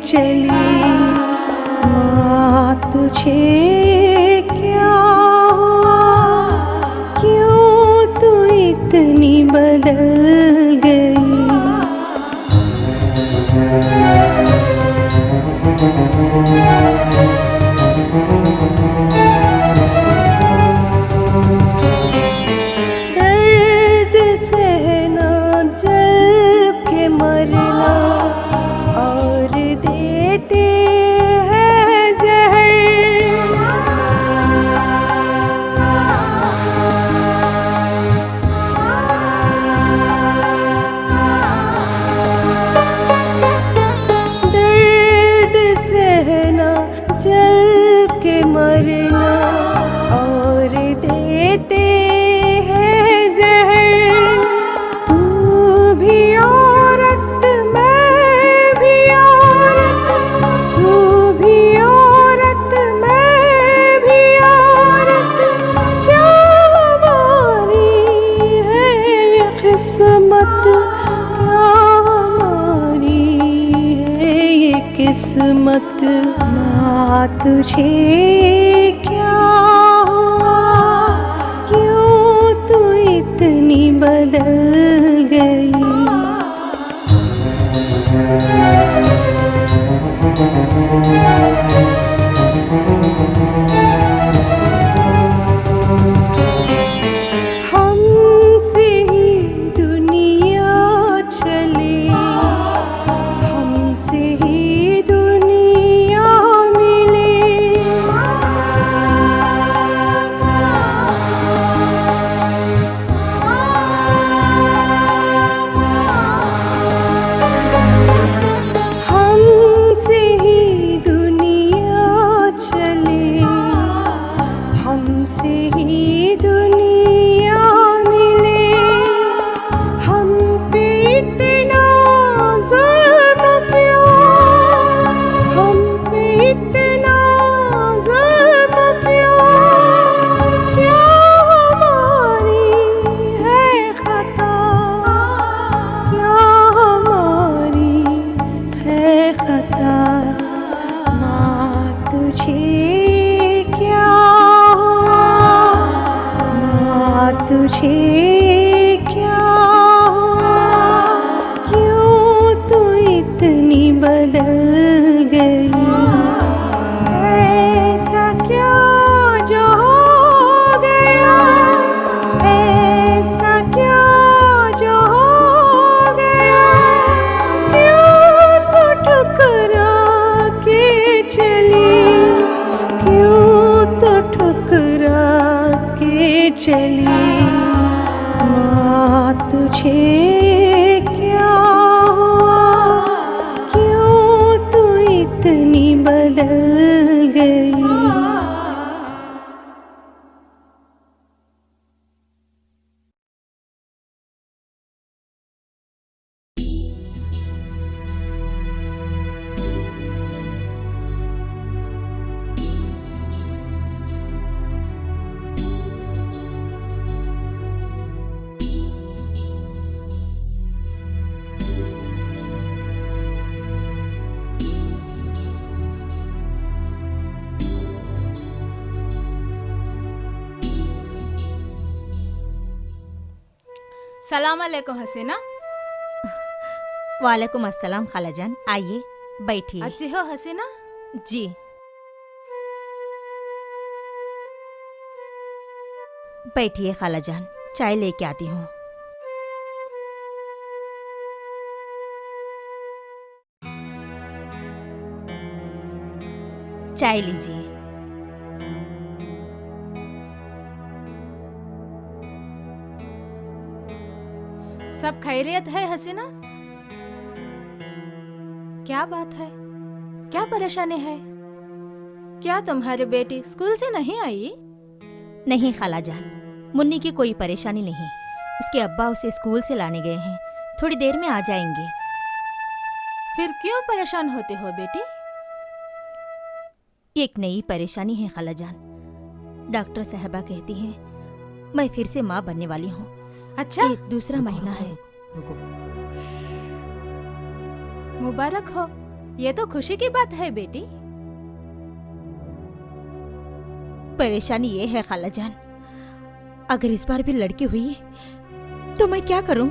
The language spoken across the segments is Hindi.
चली। माँ तुझे क्या हुआ, क्यों तू इतनी बदल गई। दर्द सहना, जल के मरना, और देते हैं जहर। दर्द सहना, जल के मरना, और देते हैं जहर। तू भी औरत, मैं भी औरत, तू भी औरत, मैं भी औरत। क्या हमारी है ये किस्मत, क्या हमारी है ये किस्मत। माँ तुझे क्या हुआ, क्यों तू इतनी बदल गई। हमसे ही दुनिया चले, हमसे ही दुनिया मिले। हमसे ही दुनिया चले, हमसे ही दुनिया मिले। हम पे इतना जुल्म क्यों, हम पे इतना जुल्म क्यों। क्या हमारी है खता, क्या हमारी है खता। माँ तुझे क्या हुआ, माँ तुझे क्या हुआ, क्यों तू इतनी बदल गई। ऐसा क्या जो हो गया, ऐसा क्या जो हो गया। क्यों तू ठुकरा के चली, क्यों तू ठुकरा के चली। माँ तुझे क्या हुआ, क्यों तू इतनी बदल गई। सलाम अलैकुम हसीना। वालेकुम अस्सलाम खालाजान, आइए बैठिए। अच्छी हो हसीना? जी बैठिए खालाजान, चाय लेके आती हूँ। चाय लीजिए। सब खैरियत है हसीना? क्या बात है, क्या परेशानी है? क्या तुम्हारी बेटी स्कूल से नहीं आई? नहीं खालाजान, मुन्नी की कोई परेशानी नहीं। उसके अब्बा उसे स्कूल से लाने गए हैं, थोड़ी देर में आ जाएंगे। फिर क्यों परेशान होते हो बेटी? एक नई परेशानी है खालाजान। डॉक्टर साहबा कहती हैं मैं फिर से माँ बनने वाली हूँ। अच्छा, ये दूसरा महीना है। मुबारक हो। ये तो खुशी की बात है बेटी। परेशानी ये है खाला जान, अगर इस बार भी लड़की हुई तो मैं क्या करूं?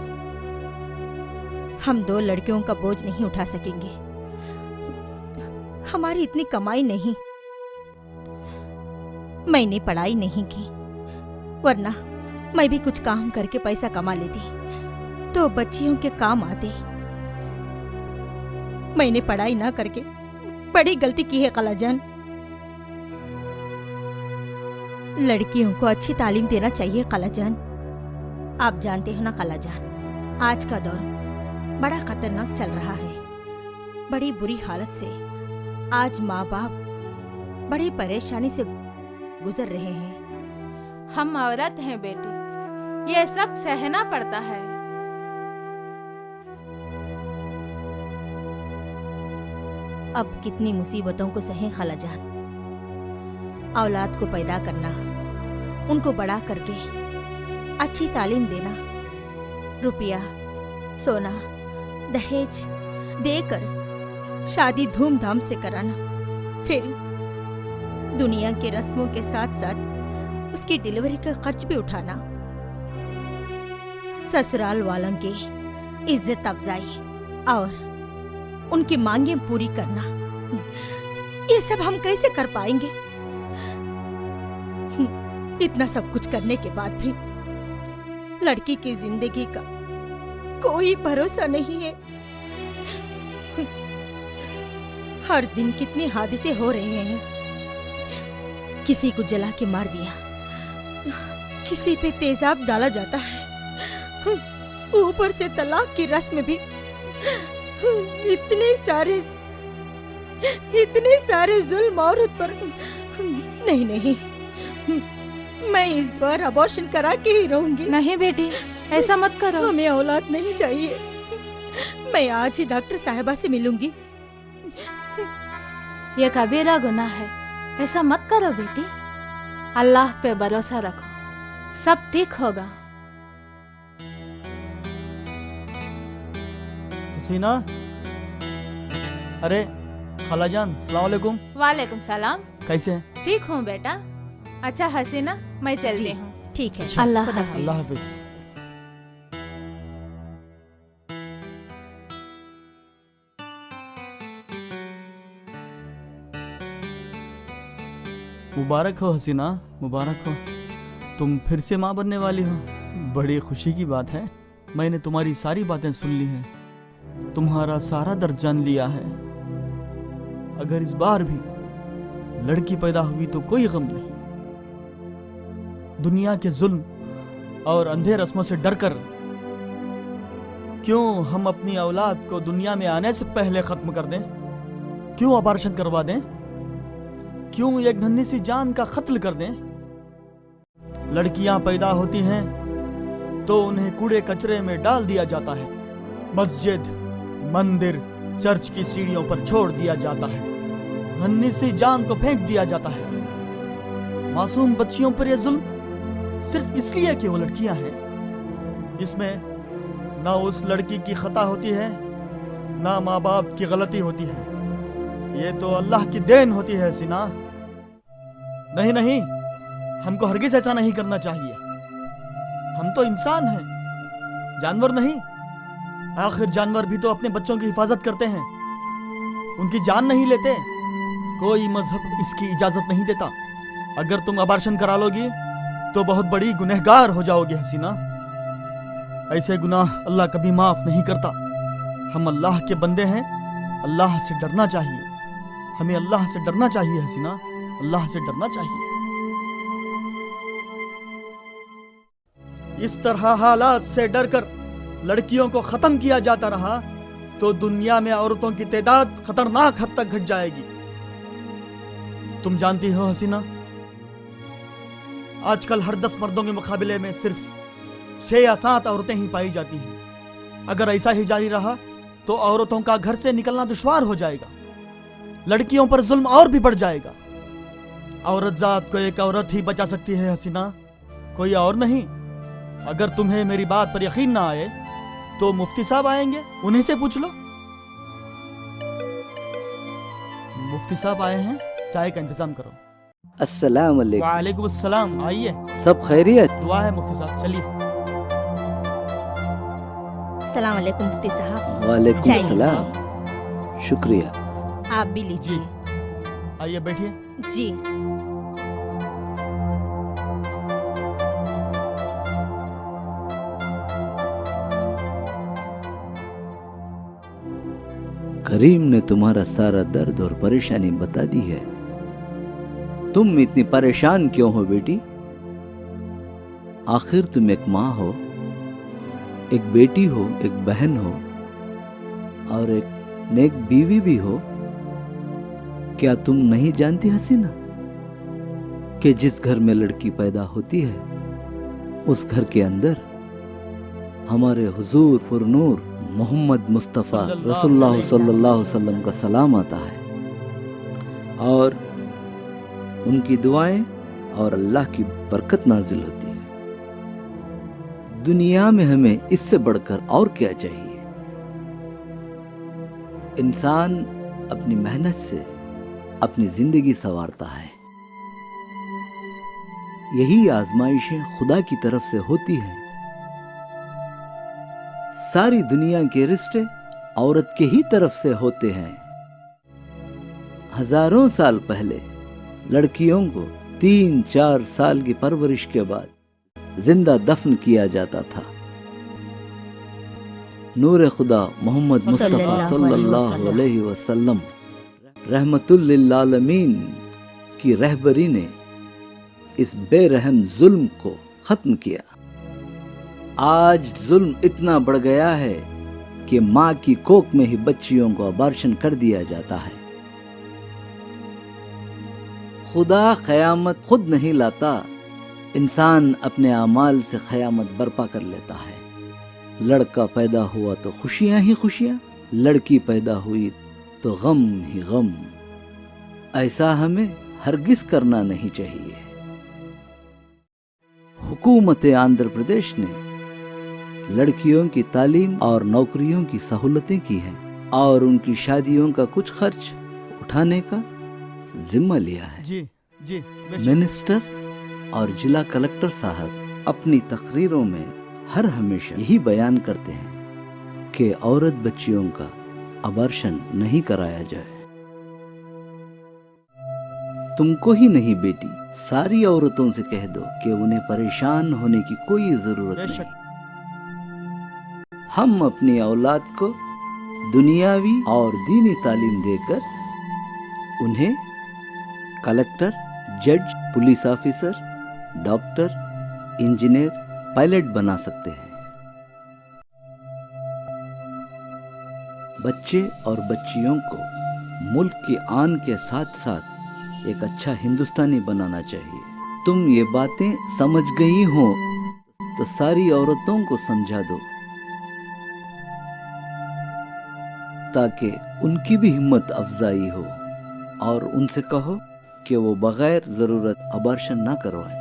हम 2 लड़कियों का बोझ नहीं उठा सकेंगे। हमारी इतनी कमाई नहीं, मैंने पढ़ाई नहीं की, वरना मैं भी कुछ काम करके पैसा कमा लेती तो बच्चियों के काम आते। मैंने पढ़ाई ना करके बड़ी गलती की है खाला जान। लड़कियों को अच्छी तालीम देना चाहिए खाला जान। आप जानते हो ना खाला जान, आज का दौर बड़ा खतरनाक चल रहा है। बड़ी बुरी हालत से आज माँ बाप बड़ी परेशानी से गुजर रहे हैं। हम औरत हैं बेटी, ये सब सहना पड़ता है। अब कितनी मुसीबतों को सहे खाला जान। औलाद को पैदा करना, उनको बड़ा करके अच्छी तालीम देना, रुपया सोना दहेज देकर शादी धूमधाम से कराना, फिर दुनिया के रस्मों के साथ साथ उसकी डिलीवरी का खर्च भी उठाना, ससुराल वालों की इज्जत अफजाई और उनकी मांगें पूरी करना, ये सब हम कैसे कर पाएंगे? इतना सब कुछ करने के बाद भी लड़की की जिंदगी का कोई भरोसा नहीं है। हर दिन कितने हादसे हो रहे हैं। किसी को जला के मार दिया, किसी पे तेजाब डाला जाता है, ऊपर से तलाक की रस्म भी। इतने सारे जुल्म औरत पर। नहीं नहीं, मैं इस बार अबॉर्शन करा के ही रहूंगी। नहीं बेटी, ऐसा मत करो। हमें औलाद नहीं चाहिए। मैं आज ही डॉक्टर साहिबा से मिलूंगी। ये कबीरा गुनाह है, ऐसा मत करो बेटी। अल्लाह पे भरोसा रखो, सब ठीक होगा। हसीना, अरे खालाजान, सलाम वालेकुम। वालेकुम सलाम। कैसे हैं? ठीक हूँ बेटा। अच्छा हसीना, मैं चलती हूँ। ठीक है, अल्लाह खुदा हाफिज। अल्लाह हाफिज। मुबारक हो हसीना, मुबारक हो। तुम फिर से माँ बनने वाली हो, बड़ी खुशी की बात है। मैंने तुम्हारी सारी बातें सुन ली हैं, तुम्हारा सारा दर्द जान लिया है। अगर इस बार भी लड़की पैदा हुई तो कोई गम नहीं। दुनिया के जुल्म और अंधे रस्मों से डरकर क्यों हम अपनी औलाद को दुनिया में आने से पहले खत्म कर दें? क्यों अबॉर्शन करवा दें? क्यों एक नन्ही सी जान का कत्ल कर दें? लड़कियां पैदा होती हैं तो उन्हें कूड़े कचरे में डाल दिया जाता है, मस्जिद मंदिर चर्च की सीढ़ियों पर छोड़ दिया जाता है, नन्ही सी जान को फेंक दिया जाता है। मासूम बच्चियों पर यह जुल्म सिर्फ इसलिए कि वो लड़कियां हैं। इसमें ना उस लड़की की खता होती है, ना माँ बाप की गलती होती है। ये तो अल्लाह की देन होती है सीना। नहीं नहीं, हमको हरगिज ऐसा नहीं करना चाहिए। हम तो इंसान हैं, जानवर नहीं। आखिर जानवर भी तो अपने बच्चों की हिफाजत करते हैं, उनकी जान नहीं लेते। कोई मजहब इसकी इजाजत नहीं देता। अगर तुम अबॉर्शन करा लोगी तो बहुत बड़ी गुनहगार हो जाओगे हसीना। ऐसे गुनाह अल्लाह कभी माफ नहीं करता। हम अल्लाह के बंदे हैं, अल्लाह से डरना चाहिए। हमें अल्लाह से डरना चाहिए हसीना, अल्लाह से डरना चाहिए। इस तरह हालात से डरकर लड़कियों को खत्म किया जाता रहा तो दुनिया में औरतों की तादाद खतरनाक हद तक घट जाएगी। तुम जानती हो हसीना, आजकल हर 10 मर्दों के मुकाबले में सिर्फ 6 या 7 औरतें ही पाई जाती हैं। अगर ऐसा ही जारी रहा तो औरतों का घर से निकलना दुश्वार हो जाएगा, लड़कियों पर जुल्म और भी बढ़ जाएगा। औरत जात को एक औरत ही बचा सकती है हसीना, कोई और नहीं। अगर तुम्हें मेरी बात पर यकीन ना आए तो मुफ्ती साहब आएंगे, उन्हीं से पूछ लो। मुफ्ती साहब आए हैं, चाय का इंतजाम करो। अस्सलाम वालेकुम। वालेकुम अस्सलाम, आइए। सब खैरियत? दुआ है मुफ्ती साहब, चलिए। सलाम अलैकुम मुफ्ती साहब। वालेकुम चाय सलाम। शुक्रिया। आप भी लीजिए। आइए बैठिए। जी। करीम ने तुम्हारा सारा दर्द और परेशानी बता दी है। तुम इतनी परेशान क्यों हो बेटी? आखिर तुम एक माँ हो, एक बेटी हो, एक बहन हो और एक नेक बीवी भी हो। क्या तुम नहीं जानती हसीना कि जिस घर में लड़की पैदा होती है उस घर के अंदर हमारे हुजूर पुरनूर मोहम्मद मुस्तफ़ा रसूलुल्लाह सल्लल्लाहु अलैहि वसल्लम का सलाम आता है और उनकी दुआएं और अल्लाह की बरकत नाजिल होती है। दुनिया में हमें इससे बढ़कर और क्या चाहिए? इंसान अपनी मेहनत से अपनी जिंदगी संवारता है। यही आजमाइशें खुदा की तरफ से होती हैं। सारी दुनिया के रिश्ते औरत के ही तरफ से होते हैं। हजारों साल पहले लड़कियों को 3-4 साल की परवरिश के बाद जिंदा दफन किया जाता था। नूर खुदा मोहम्मद मुस्तफ़ा सल्लल्लाहु अलैहि वसल्लम रहमतुल लिल आलमीन की रहबरी ने इस बेरहम जुल्म को खत्म किया। आज जुल्म इतना बढ़ गया है कि माँ की कोख में ही बच्चियों को अबार्शन कर दिया जाता है। खुदा क़यामत खुद नहीं लाता, इंसान अपने अमाल से क़यामत बर्पा कर लेता है। लड़का पैदा हुआ तो खुशियां ही खुशियां, लड़की पैदा हुई तो गम ही गम। ऐसा हमें हरगिज करना नहीं चाहिए। हुकूमत आंध्र प्रदेश ने लड़कियों की तालीम और नौकरियों की सहूलतें की हैं और उनकी शादियों का कुछ खर्च उठाने का जिम्मा लिया है। जी जी मिनिस्टर और जिला कलेक्टर साहब अपनी तकरीरों में हर हमेशा यही बयान करते हैं कि औरत बच्चियों का अबार्शन नहीं कराया जाए। तुमको ही नहीं बेटी, सारी औरतों से कह दो कि उन्हें परेशान होने की कोई जरूरत नहीं। हम अपनी औलाद को दुनियावी और दीनी तालीम देकर उन्हें कलेक्टर, जज, police officer, doctor, engineer, pilot बना सकते हैं। बच्चे और बच्चियों को मुल्क की आन के साथ साथ एक अच्छा हिंदुस्तानी बनाना चाहिए। तुम ये बातें समझ गई हो तो सारी औरतों को समझा दो ताकि उनकी भी हिम्मत अफजाई हो और उनसे कहो कि वो बगैर जरूरत अबार्शन ना करवाएं।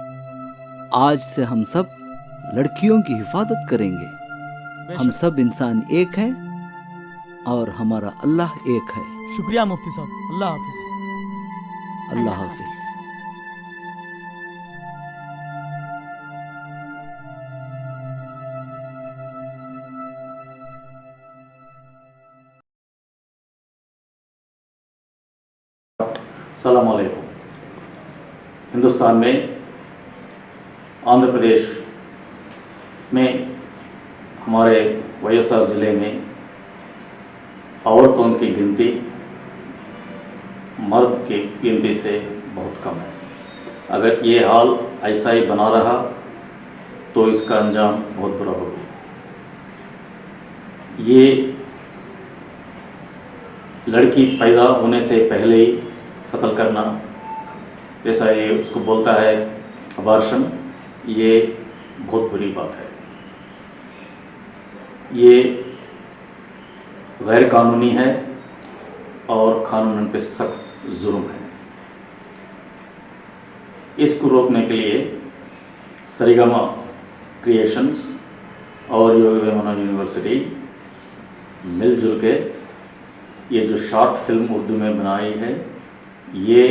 आज से हम सब लड़कियों की हिफाजत करेंगे। हम सब इंसान एक हैं और हमारा अल्लाह एक है। शुक्रिया मुफ्ती साहब, अल्लाह हाफिज। अल्लाह हाफिज। अस्सलाम वालेकुम। हिंदुस्तान में आंध्र प्रदेश में हमारे वायएसआर ज़िले में औरतों की गिनती मर्द की गिनती से बहुत कम है। अगर ये हाल ऐसा ही बना रहा तो इसका अंजाम बहुत बुरा होगा। ये लड़की पैदा होने से पहले ही कत्ल करना, जैसा ये उसको बोलता है अबार्शन, ये बहुत बुरी बात है। ये गैर कानूनी है और कानून पे सख्त जुर्म है। इसको रोकने के लिए सरिगमा क्रिएशंस और योग वेमना यूनिवर्सिटी मिलजुल के ये जो शॉर्ट फिल्म उर्दू में बनाई है ये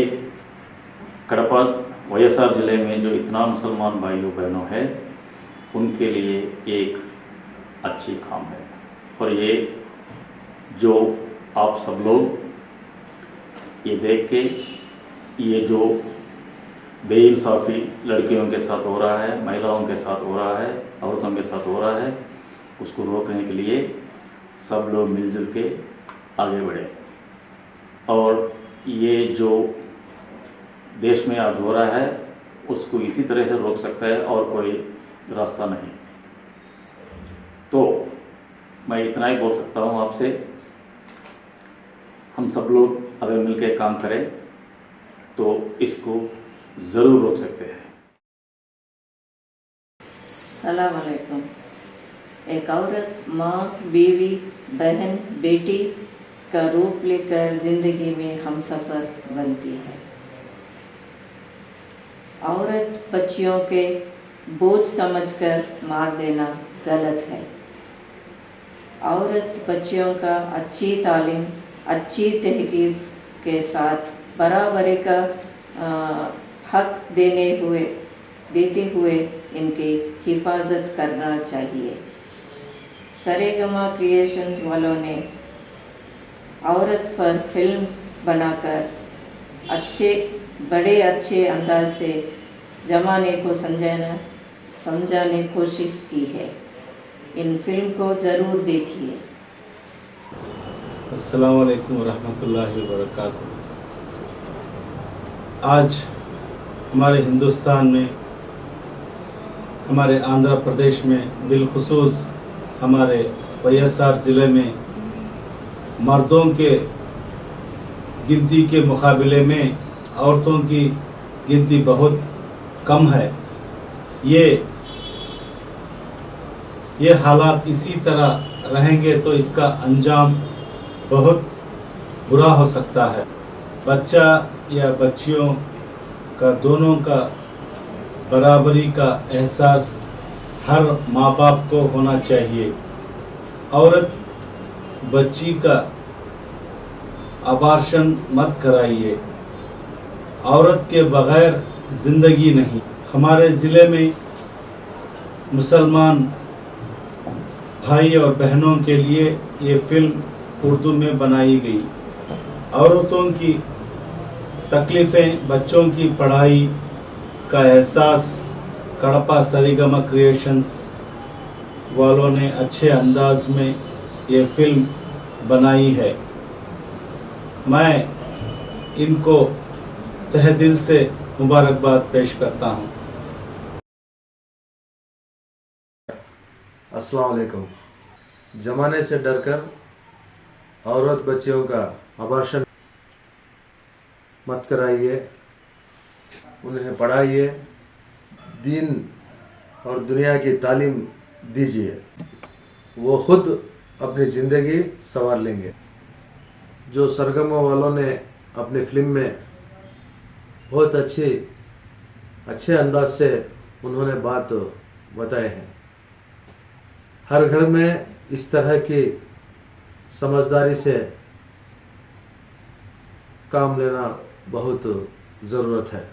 कड़पा वायएसआर ज़िले में जो इतना मुसलमान भाइयों बहनों हैं उनके लिए एक अच्छी काम है। और ये जो आप सब लोग ये देख के ये जो बेइंसाफ़ी लड़कियों के साथ हो रहा है, महिलाओं के साथ हो रहा है, औरतों के साथ हो रहा है, उसको रोकने के लिए सब लोग मिलजुल के आगे बढ़े। और ये जो देश में आज हो रहा है उसको इसी तरह से रोक सकता है और कोई रास्ता नहीं। तो मैं इतना ही बोल सकता हूँ आपसे, हम सब लोग अगर मिलकर काम करें तो इसको ज़रूर रोक सकते हैं। सलाम अलैकुम। एक औरत माँ, बीवी, बहन, बेटी का रूप लेकर ज़िंदगी में हमसफ़र बनती है। औरत बच्चियों के बोझ समझकर मार देना गलत है। औरत बच्चियों का अच्छी तालीम, अच्छी तहक़ीक़ के साथ बराबरी का हक देते हुए इनकी हिफाजत करना चाहिए। सरेगमा क्रिएशंस वालों ने औरत पर फिल्म बनाकर अच्छे अंदाज से जमाने को समझाने कोशिश की है। इन फिल्म को ज़रूर देखिए। अस्सलाम वालेकुम रहमतुल्लाहि व बरकातहू। आज हमारे हिंदुस्तान में, हमारे आंध्र प्रदेश में, बिलखुसूस हमारे वायएसआर ज़िले में मर्दों के गिनती के मुकाबले में औरतों की गिनती बहुत कम है। ये हालात इसी तरह रहेंगे तो इसका अंजाम बहुत बुरा हो सकता है। बच्चा या बच्चियों का दोनों का बराबरी का एहसास हर माँ बाप को होना चाहिए। औरत बच्ची का अबार्शन मत कराइए। औरत के बगैर ज़िंदगी नहीं। हमारे ज़िले में मुसलमान भाई और बहनों के लिए ये फिल्म उर्दू में बनाई गई। औरतों की तकलीफ़ें, बच्चों की पढ़ाई का एहसास कड़पा सरेगमा क्रिएशंस वालों ने अच्छे अंदाज में ये फिल्म बनाई है। मैं इनको तहे दिल से मुबारकबाद पेश करता हूँ। अस्सलाम वालेकुम। ज़माने से डरकर औरत बच्चियों का अबॉर्शन मत कराइए, उन्हें पढ़ाइए, दीन और दुनिया की तालीम दीजिए, वो खुद अपनी ज़िंदगी संवार लेंगे। जो सरगमों वालों ने अपनी फिल्म में बहुत अच्छे अंदाज से उन्होंने बात बताए हैं। हर घर में इस तरह की समझदारी से काम लेना बहुत ज़रूरत है।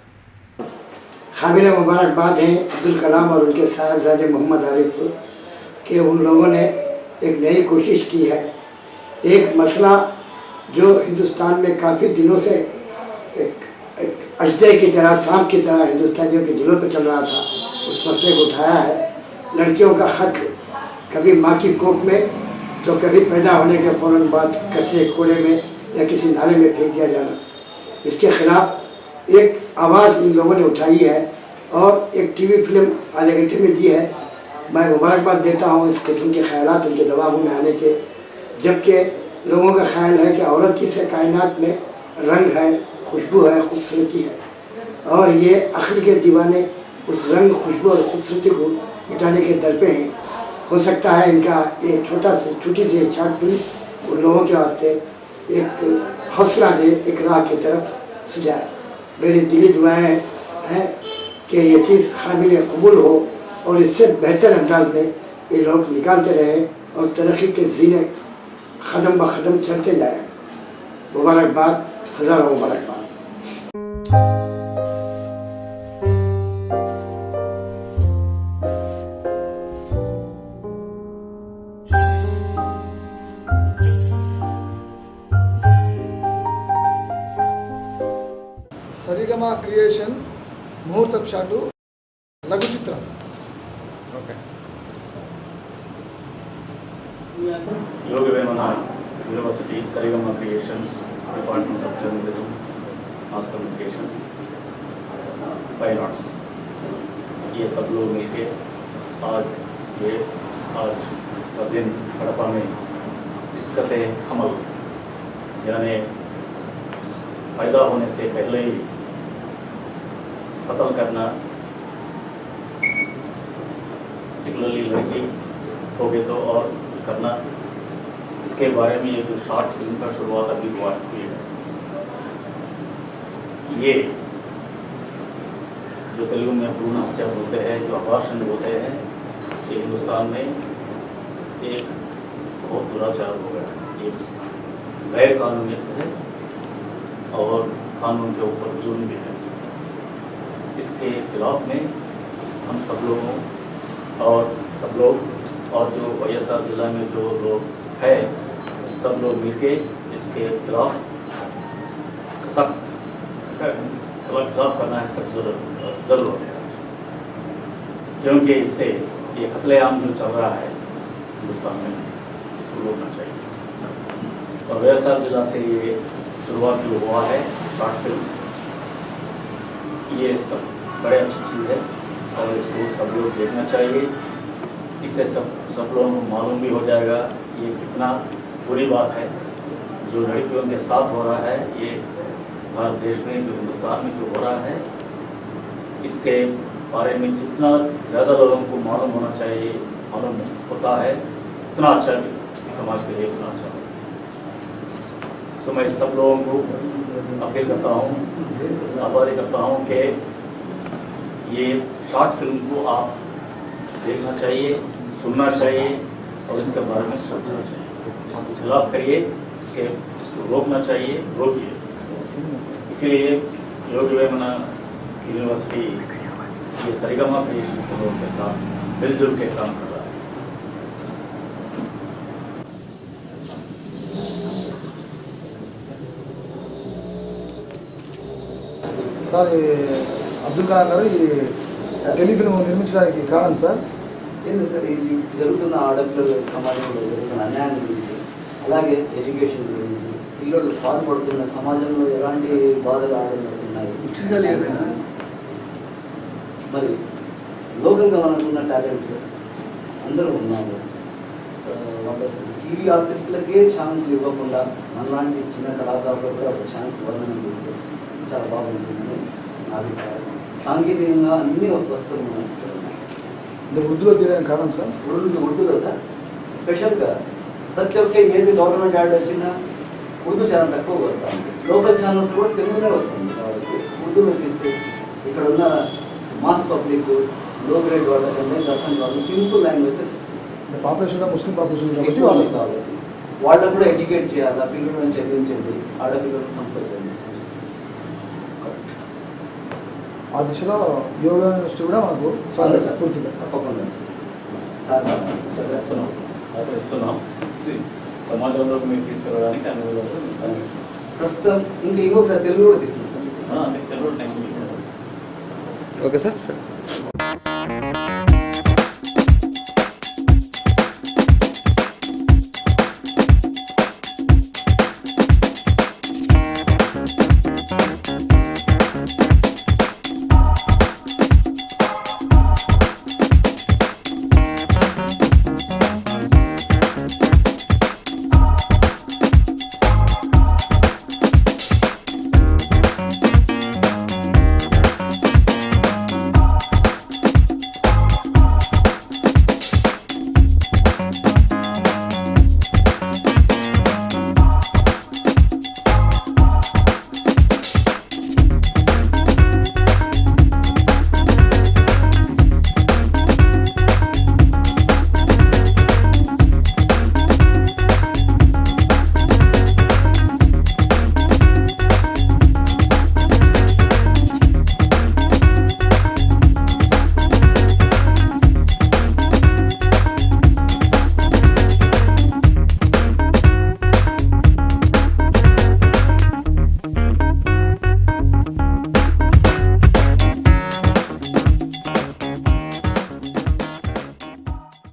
काबिल मुबारकबाद हैं अब्दुल कलाम और उनके साहबजादे मोहम्मद आरिफ के उन लोगों ने एक नई कोशिश की है। एक मसला जो हिंदुस्तान में काफ़ी दिनों से एक अजदे की तरह, सांप की तरह हिंदुस्तानियों के दिलों पर चल रहा था, उस मसले को उठाया है। लड़कियों का खत कभी माँ की कोख में तो कभी पैदा होने के फ़ौरन बाद कचरे कूड़े में या किसी नाले में फेंक दिया जाना, इसके ख़िलाफ़ एक आवाज़ इन लोगों ने उठाई है और एक टीवी फिल्म आधे घंटे में दी है। मैं मुबारकबाद देता हूँ इस किस्म के ख़यालात उनके दिमाग में आने के, जबकि लोगों का ख्याल है कि औरत ही से कायनात में रंग है, खुशबू है, खूबसूरती है, और ये अक्ल के दीवाने उस रंग, खुशबू और ख़ूबसूरती को मिटाने के दर पे हैं। हो सकता है इनका एक छोटी सी शॉर्ट फिल्म उन लोगों के वास्ते एक हौसला दे, एक राह की तरफ सुझाए। मेरी दिली दुआएं हैं कि ये चीज़ काबिल कबूल हो और इससे बेहतर अंदाज में ये लोग निकालते रहें और तरक्की के ज़ीने कदम ब कदम चलते जाएँ। मुबारकबाद, हज़ारों मुबारकबाद। సరిగమ క్రియేషన్ ముహూర్తపు షాటు లఘు చిత్రం. Okay. Yogi Vemana university Saregama creations department of journalism mass communication fine arts ये सब लोग मिलके आज का दिन हड़प्पा में इसकते हमल यानी पैदा होने से पहले ही कत्ल करना, पर्टिकुलरली लड़की हो गए तो और कुछ करना, इसके बारे में ये जो शॉर्ट फिल्म का शुरुआत अभी हुई है, ये जो तेलुगु में भ्रूण हत्या बोलते हैं, जो अबॉर्शन बोलते हैं, ये हिंदुस्तान में एक बहुत दुराचार हो गया, एक गैर कानूनियत है और कानून के ऊपर जुल्म भी है। इसके खिलाफ में हम सब लोगों और जो YSR जिला में जो लोग हैं सब लोग मिलके इसके खिलाफ सख्त खिलाफ करना है, सख्त ज़रूरत है, क्योंकि इससे ये कत्लेआम जो चल रहा है हिंदुस्तान में इसको रोकना चाहिए। और YSR जिला से ये शुरुआत जो हुआ है शॉर्ट फिल्म, ये सब बड़े अच्छी चीज़ है और इसको सब लोग देखना चाहिए। इससे सब लोगों को मालूम भी हो जाएगा ये कितना बुरी बात है जो लड़कियों के साथ हो रहा है, ये भारत देश में जो हिंदुस्तान में जो हो रहा है, इसके बारे में जितना ज़्यादा लोगों को मालूम होना चाहिए, मालूम होता है, उतना अच्छा भी समाज के लिए उतना अच्छा है। तो मैं सब लोगों को अपील करता हूँ, आभारी करता हूँ कि ये शॉर्ट फिल्म को आप देखना चाहिए, सुनना चाहिए और इसके बारे में सोचना चाहिए, इसके खिलाफ करिए, इसको रोकना चाहिए, रोकिए। इसीलिए योग वेमना यूनिवर्सिटी ये सरिगमा क्रिएशंस के लोगों के साथ मिलजुल के काम कर रहा है। సార్ అబ్దుల్ కలాం గారు ఈ టెలిఫిల్మ్ నిర్మించడానికి కారణం సార్ ఏంటి సార్ ఇది జరుగుతున్న ఆడపిల్లల సమాజంలో జరుగుతున్న అన్యాయం గురించి, అలాగే ఎడ్యుకేషన్ గురించి, పిల్లలు బాధపడుతున్న సమాజంలో ఎలాంటి బాధలు ఆడపడుతున్నాయి, మరి లోకల్గా మనకున్న టాలెంట్ అందరూ ఉన్నాము. టీవీ ఆర్టిస్టులకే ఛాన్స్లు ఇవ్వకుండా మనలాంటి చిన్న కళాకారులకు కూడా ఒక ఛాన్స్ వర్ణన చేస్తే చాలా బాగుంటుందని నా అభిప్రాయం. సాంకేతికంగా అన్ని వస్తువులు ఉన్నాయి. ఉర్దూలో తీయడానికి కారణం సార్ ఉర్దూలో సార్ స్పెషల్గా ప్రతి ఒక్క ఏది గవర్నమెంట్ యాడ్ వచ్చినా ఉర్దూ చాలా తక్కువ వస్తుంది. లోకల్ ఛానల్స్ కూడా తెలుగునే వస్తుంది. కాబట్టి ఉర్దూలో తీస్తే ఇక్కడ ఉన్న మాస్ పబ్లిక్, లో గ్రేడ్ వాళ్ళకంటే అర్థం కావాలి, సింపుల్ లాంగ్వేజ్లో చేస్తుంది. పాపులేషన్ ముస్లిం పాపులేషన్ కాబట్టి వాళ్ళకు కూడా ఎడ్యుకేట్ చేయాలి, పిల్లలను చదివించండి, ఆడపిల్లలను సంపాదించండి. ఆ దిశలో యోగా యూనివర్సిటీ కూడా మనకు పూర్తిగా తప్పకుండా సహకరిస్తున్నాం. సమాజంలోకి మీరు తీసుకెళ్ళడానికి అన్ని విధాలు ప్రస్తుతం ఇంకా ఇంకొకసారి తెలుగు కూడా తీసుకుంటాం. Telugu next okay sir.